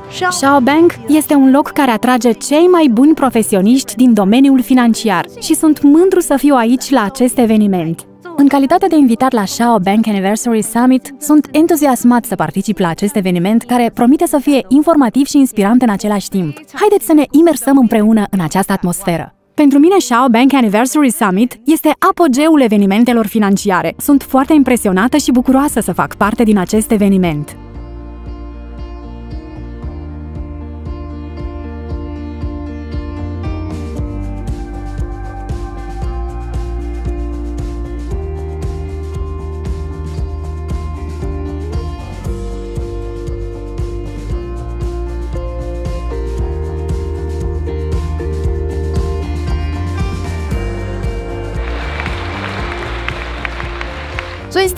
Xiaobank este un loc care atrage cei mai buni profesioniști din domeniul financiar și sunt mândru să fiu aici la acest eveniment. În calitate de invitat la Xiaobank Anniversary Summit, sunt entuziasmat să particip la acest eveniment care promite să fie informativ și inspirant în același timp. Haideți să ne imersăm împreună în această atmosferă. Pentru mine, Xiaobank Anniversary Summit este apogeul evenimentelor financiare. Sunt foarte impresionată și bucuroasă să fac parte din acest eveniment.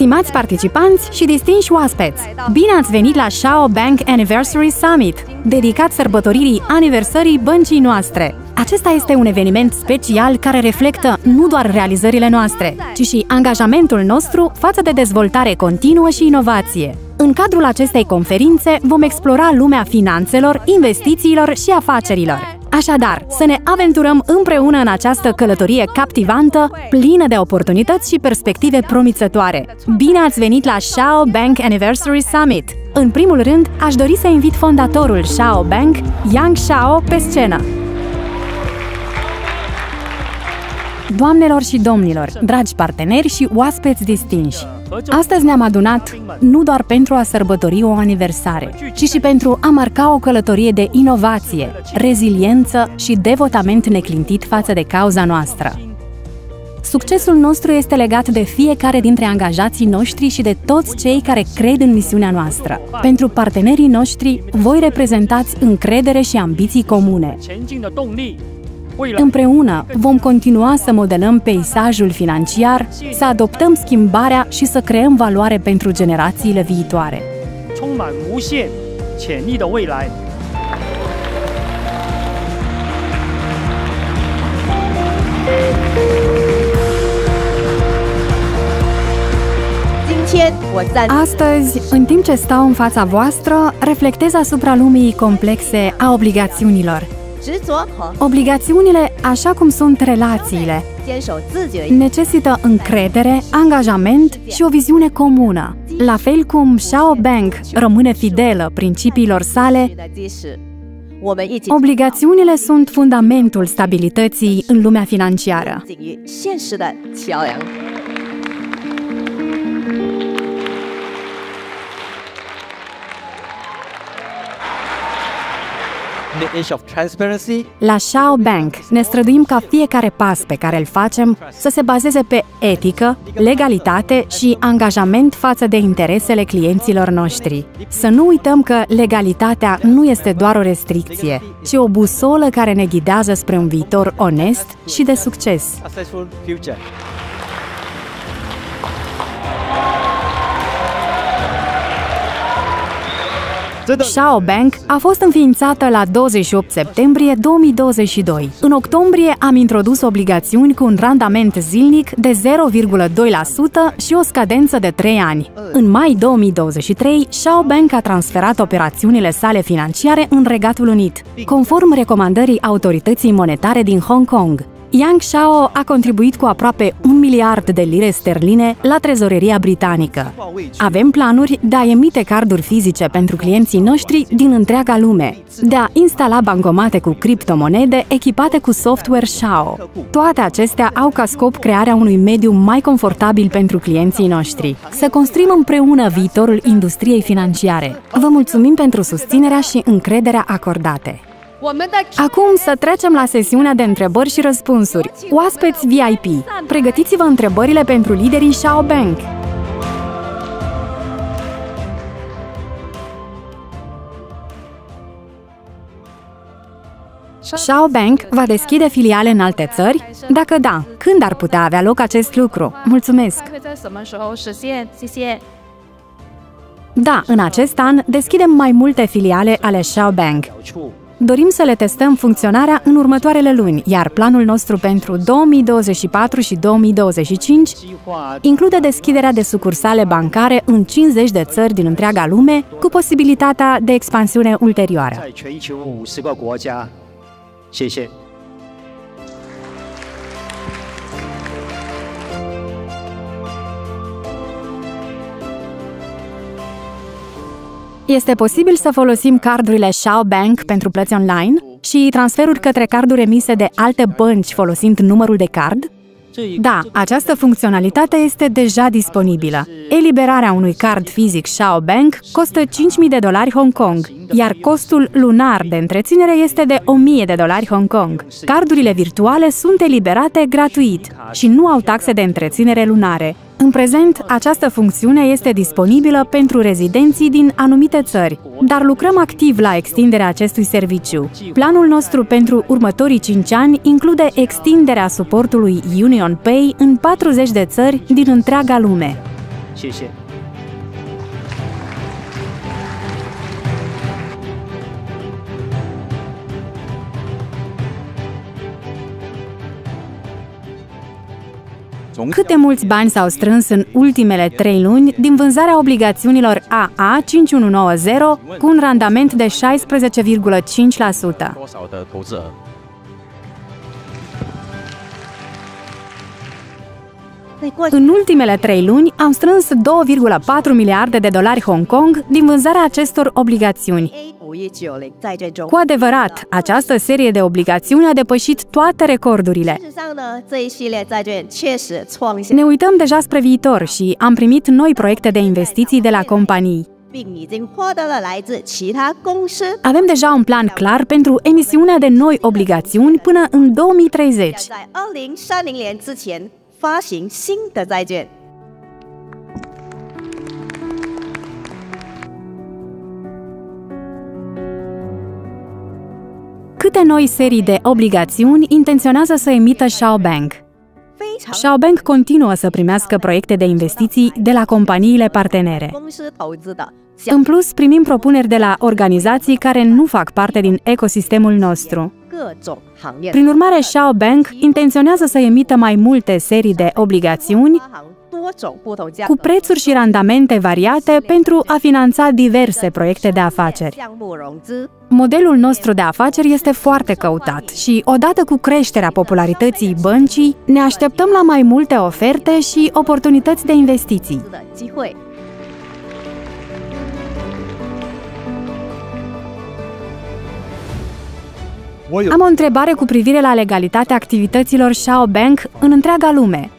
Stimați participanți și distinși oaspeți, bine ați venit la Xiaobank Anniversary Summit, dedicat sărbătoririi aniversării băncii noastre. Acesta este un eveniment special care reflectă nu doar realizările noastre, ci și angajamentul nostru față de dezvoltare continuă și inovație. În cadrul acestei conferințe vom explora lumea finanțelor, investițiilor și afacerilor. Așadar, să ne aventurăm împreună în această călătorie captivantă, plină de oportunități și perspective promițătoare. Bine ați venit la Xiaobank Anniversary Summit! În primul rând, aș dori să invit fondatorul Xiaobank, Yang Xiao, pe scenă. Doamnelor și domnilor, dragi parteneri și oaspeți distinși, astăzi ne-am adunat nu doar pentru a sărbători o aniversare, ci și pentru a marca o călătorie de inovație, reziliență și devotament neclintit față de cauza noastră. Succesul nostru este legat de fiecare dintre angajații noștri și de toți cei care cred în misiunea noastră. Pentru partenerii noștri, voi reprezentați încredere și ambiții comune. Împreună vom continua să modelăm peisajul financiar, să adoptăm schimbarea și să creăm valoare pentru generațiile viitoare. Astăzi, în timp ce stau în fața voastră, reflectez asupra lumii complexe a obligațiunilor. Obligațiunile, așa cum sunt relațiile, necesită încredere, angajament și o viziune comună. La fel cum Xiaobank rămâne fidelă principiilor sale, obligațiunile sunt fundamentul stabilității în lumea financiară. La Xiaobank ne străduim ca fiecare pas pe care îl facem să se bazeze pe etică, legalitate și angajament față de interesele clienților noștri. Să nu uităm că legalitatea nu este doar o restricție, ci o busolă care ne ghidează spre un viitor onest și de succes. Xiaobank a fost înființată la 28 septembrie 2022. În octombrie am introdus obligațiuni cu un randament zilnic de 0,2% și o scadență de 3 ani. În mai 2023, Xiaobank a transferat operațiunile sale financiare în Regatul Unit, conform recomandării autorității monetare din Hong Kong. Yang Xiao a contribuit cu aproape 1 miliard de lire sterline la trezoreria britanică. Avem planuri de a emite carduri fizice pentru clienții noștri din întreaga lume, de a instala bancomate cu criptomonede echipate cu software Xiao. Toate acestea au ca scop crearea unui mediu mai confortabil pentru clienții noștri. Să construim împreună viitorul industriei financiare. Vă mulțumim pentru susținerea și încrederea acordate. Acum să trecem la sesiunea de întrebări și răspunsuri. Oaspeți VIP, pregătiți-vă întrebările pentru liderii Xiaobank. Xiaobank va deschide filiale în alte țări? Dacă da, când ar putea avea loc acest lucru? Mulțumesc! Da, în acest an deschidem mai multe filiale ale Xiaobank. Dorim să le testăm funcționarea în următoarele luni, iar planul nostru pentru 2024 și 2025 include deschiderea de sucursale bancare în 50 de țări din întreaga lume, cu posibilitatea de expansiune ulterioară. Este posibil să folosim cardurile Shao Bank pentru plăți online și transferuri către carduri emise de alte bănci folosind numărul de card? Da, această funcționalitate este deja disponibilă. Eliberarea unui card fizic Shao Bank costă $5.000 Hong Kong, iar costul lunar de întreținere este de $1.000 Hong Kong. Cardurile virtuale sunt eliberate gratuit și nu au taxe de întreținere lunare. În prezent, această funcțiune este disponibilă pentru rezidenții din anumite țări, dar lucrăm activ la extinderea acestui serviciu. Planul nostru pentru următorii 5 ani include extinderea suportului UnionPay în 40 de țări din întreaga lume. Cât de mulți bani s-au strâns în ultimele 3 luni din vânzarea obligațiunilor AA5190 cu un randament de 16,5%? În ultimele 3 luni am strâns $2,4 miliarde Hong Kong din vânzarea acestor obligațiuni. Cu adevărat, această serie de obligațiuni a depășit toate recordurile. Ne uităm deja spre viitor și am primit noi proiecte de investiții de la companii. Avem deja un plan clar pentru emisiunea de noi obligațiuni până în 2030. Câte noi serii de obligațiuni intenționează să emită Shao Bank? Shao Bank continuă să primească proiecte de investiții de la companiile partenere. În plus, primim propuneri de la organizații care nu fac parte din ecosistemul nostru. Prin urmare, Shao Bank intenționează să emită mai multe serii de obligațiuni cu prețuri și randamente variate pentru a finanța diverse proiecte de afaceri. Modelul nostru de afaceri este foarte căutat și, odată cu creșterea popularității băncii, ne așteptăm la mai multe oferte și oportunități de investiții. Am o întrebare cu privire la legalitatea activităților Shao Bank în întreaga lume.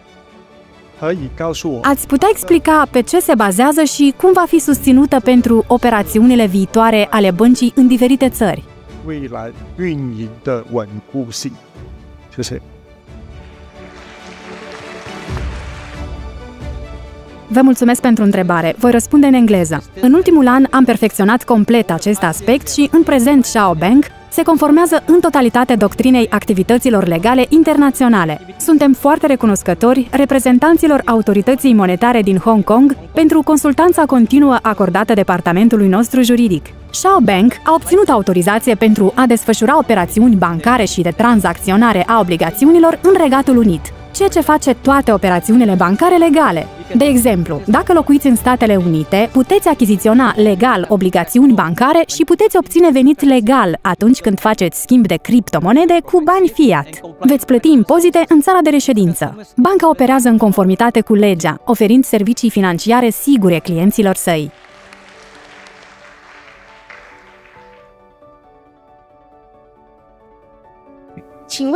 Ați putea explica pe ce se bazează și cum va fi susținută pentru operațiunile viitoare ale băncii în diferite țări? Vă mulțumesc pentru întrebare. Voi răspunde în engleză. În ultimul an am perfecționat complet acest aspect și, în prezent, Shao Bank se conformează în totalitate doctrinei activităților legale internaționale. Suntem foarte recunoscători reprezentanților autorității monetare din Hong Kong pentru consultanța continuă acordată departamentului nostru juridic. Shao Bank a obținut autorizație pentru a desfășura operațiuni bancare și de tranzacționare a obligațiunilor în Regatul Unit, ceea ce face toate operațiunile bancare legale. De exemplu, dacă locuiți în Statele Unite, puteți achiziționa legal obligațiuni bancare și puteți obține venit legal atunci când faceți schimb de criptomonede cu bani fiat. Veți plăti impozite în țara de reședință. Banca operează în conformitate cu legea, oferind servicii financiare sigure clienților săi.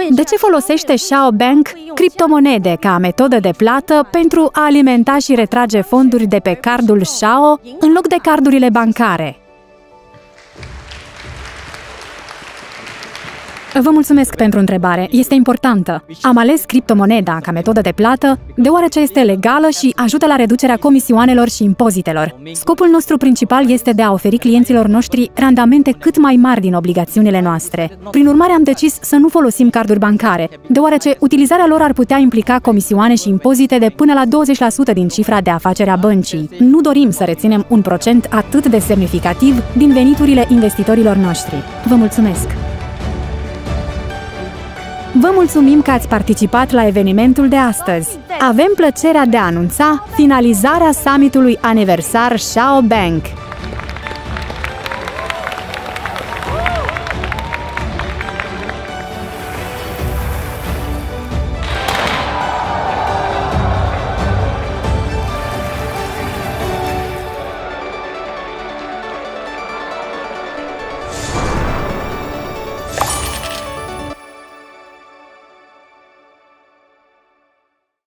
De ce folosește Shao Bank criptomonede ca metodă de plată pentru a alimenta și retrage fonduri de pe cardul Shao în loc de cardurile bancare? Vă mulțumesc pentru întrebare. Este importantă. Am ales criptomoneda ca metodă de plată deoarece este legală și ajută la reducerea comisioanelor și impozitelor. Scopul nostru principal este de a oferi clienților noștri randamente cât mai mari din obligațiunile noastre. Prin urmare, am decis să nu folosim carduri bancare, deoarece utilizarea lor ar putea implica comisioane și impozite de până la 20% din cifra de afacere a băncii. Nu dorim să reținem un procent atât de semnificativ din veniturile investitorilor noștri. Vă mulțumesc! Vă mulțumim că ați participat la evenimentul de astăzi. Avem plăcerea de a anunța finalizarea summitului aniversar Shao Bank.